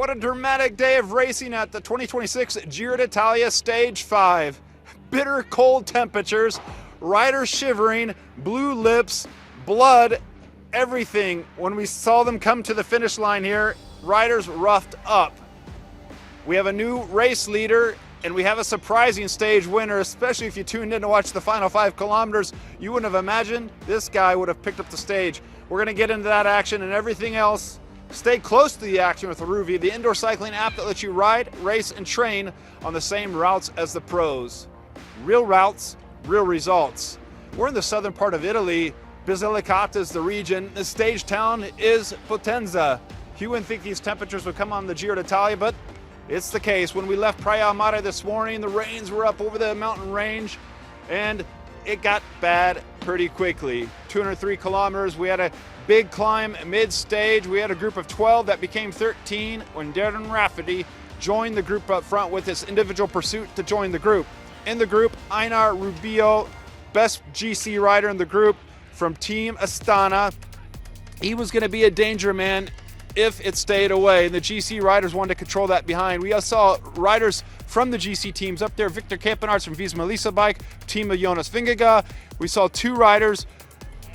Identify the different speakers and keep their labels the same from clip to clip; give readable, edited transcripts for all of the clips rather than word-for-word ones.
Speaker 1: What a dramatic day of racing at the 2026 Giro d'Italia Stage 5. Bitter cold temperatures, riders shivering, blue lips, blood, everything. When we saw them come to the finish line here, riders roughed up. We have a new race leader and we have a surprising stage winner, especially if you tuned in to watch the final 5 kilometers. You wouldn't have imagined this guy would have picked up the stage. We're going to get into that action and everything else. Stay close to the action with Ruvi, the indoor cycling app that lets you ride, race, and train on the same routes as the pros. Real routes, real results. We're in the southern part of Italy. Basilicata is the region. The stage town is Potenza. You wouldn't think these temperatures would come on the Giro d'Italia, but it's the case. When we left Praia Amare this morning, the rains were up over the mountain range, and it got bad pretty quickly. 203 kilometers, we had a big climb mid-stage. We had a group of 12 that became 13 when Darren Rafferty joined the group up front with his individual pursuit to join the group. In the group, Einar Rubio, best GC rider in the group from Team Astana. He was going to be a danger man if it stayed away, and the GC riders wanted to control that behind. We saw riders from the GC teams up there. Victor Campenarts from Visma Lisa Bike, team of Jonas Vingegaard. We saw 2 riders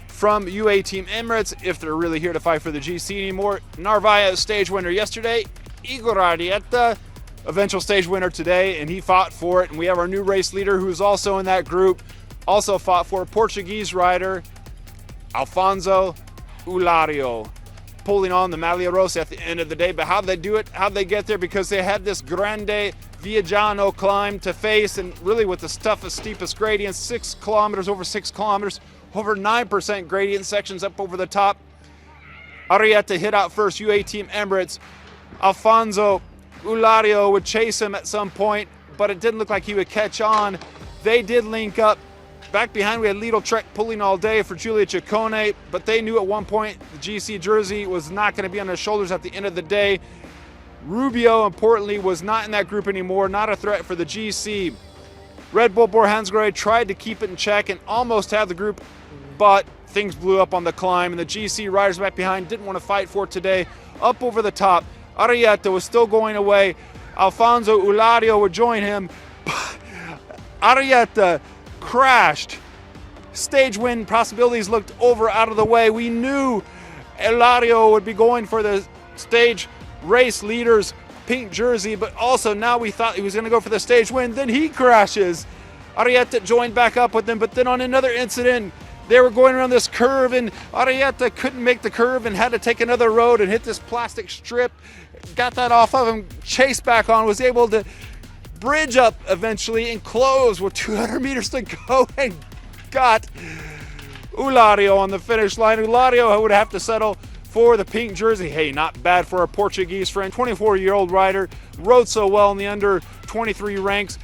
Speaker 1: from UAE Team Emirates, if they're really here to fight for the GC anymore. Narvaez stage winner yesterday. Igor Arrieta, eventual stage winner today, and he fought for it. And we have our new race leader who's also in that group, also fought for, Portuguese rider Afonso Eulálio, pulling on the Maglia Rosa at the end of the day. But how'd they do it? How'd they get there? Because they had this Grande Viagiano climb to face, and really with the toughest, steepest gradients, 6 kilometers, over 6 kilometers, over 9% gradient sections up over the top. Arrieta hit out first, UAE Team Emirates. Afonso Eulálio would chase him at some point, but it didn't look like he would catch on. They did link up. Back behind, we had Lidl Trek pulling all day for Giulio Ciccone, but they knew at one point the GC jersey was not going to be on their shoulders at the end of the day. Rubio, importantly, was not in that group anymore, not a threat for the GC. Red Bull Borhansgrohe tried to keep it in check and almost had the group, but things blew up on the climb, and the GC riders back behind didn't want to fight for it today. Up over the top, Arrieta was still going away. Afonso Eulálio would join him. Arrieta crashed. Stage win possibilities looked over out of the way. We knew Eulálio would be going for the stage race leader's pink jersey, but also now we thought he was going to go for the stage win. Then he crashes. Arrieta joined back up with him, but then on another incident, they were going around this curve and Arrieta couldn't make the curve and had to take another road and hit this plastic strip. Got that off of him, chased back on, was able to bridge up eventually and close with 200 meters to go, and got Eulálio on the finish line. Eulálio would have to settle for the pink jersey. Hey, not bad for a Portuguese friend. 24-year-old rider, rode so well in the under 23 ranks.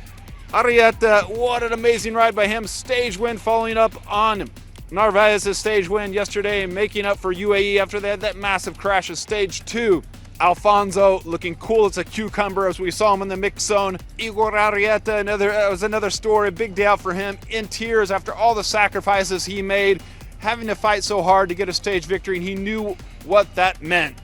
Speaker 1: Arrieta, what an amazing ride by him. Stage win following up on Narvaez's stage win yesterday and making up for UAE after they had that massive crash of stage 2. Alfonso looking cool as a cucumber as we saw him in the mix zone. Igor Arrieta, was another story, a big day out for him, in tears after all the sacrifices he made, having to fight so hard to get a stage victory, and he knew what that meant.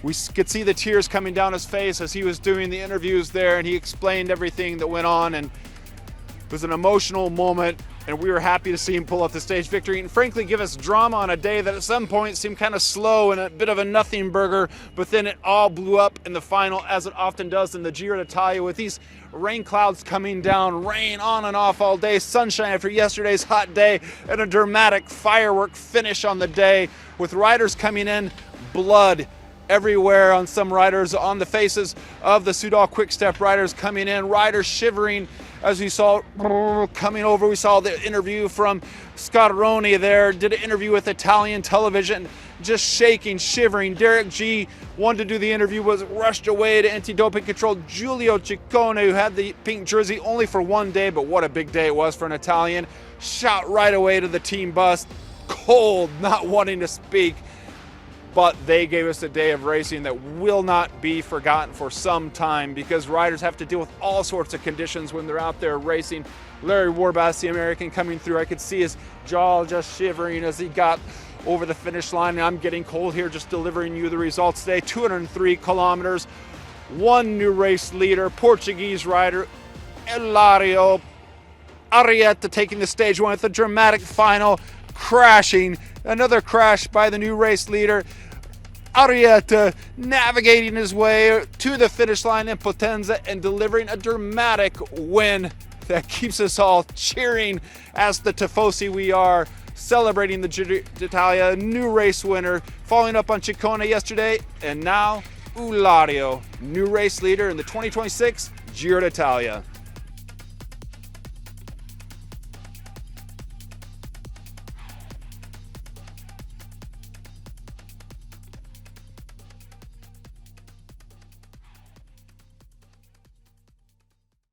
Speaker 1: We could see the tears coming down his face as he was doing the interviews there, and he explained everything that went on, and it was an emotional moment, and we were happy to see him pull off the stage victory and frankly give us drama on a day that at some point seemed kind of slow and a bit of a nothing burger, but then it all blew up in the final, as it often does in the Giro d'Italia, with these rain clouds coming down, rain on and off all day, sunshine after yesterday's hot day, and a dramatic firework finish on the day with riders coming in, blood everywhere on some riders, on the faces of the Soudal Quick-Step riders coming in, riders shivering as we saw coming over. We saw the interview from Scaroni there, did an interview with Italian television, just shaking, shivering. Derek G wanted to do the interview, was rushed away to anti-doping control. Giulio Ciccone, who had the pink jersey only for one day, but what a big day it was for an Italian, shot right away to the team bus, cold, not wanting to speak. But they gave us a day of racing that will not be forgotten for some time, because riders have to deal with all sorts of conditions when they're out there racing. Larry Warbass, the American, coming through, I could see his jaw just shivering as he got over the finish line. And I'm getting cold here just delivering you the results today. 203 kilometers, one new race leader, Portuguese rider Igor Arrieta taking the stage one with a dramatic final, crashing. Another crash by the new race leader. Arrieta navigating his way to the finish line in Potenza and delivering a dramatic win that keeps us all cheering as the Tifosi we are, celebrating the Giro d'Italia new race winner, following up on Ciccone yesterday, and now Eulálio, new race leader in the 2026 Giro d'Italia.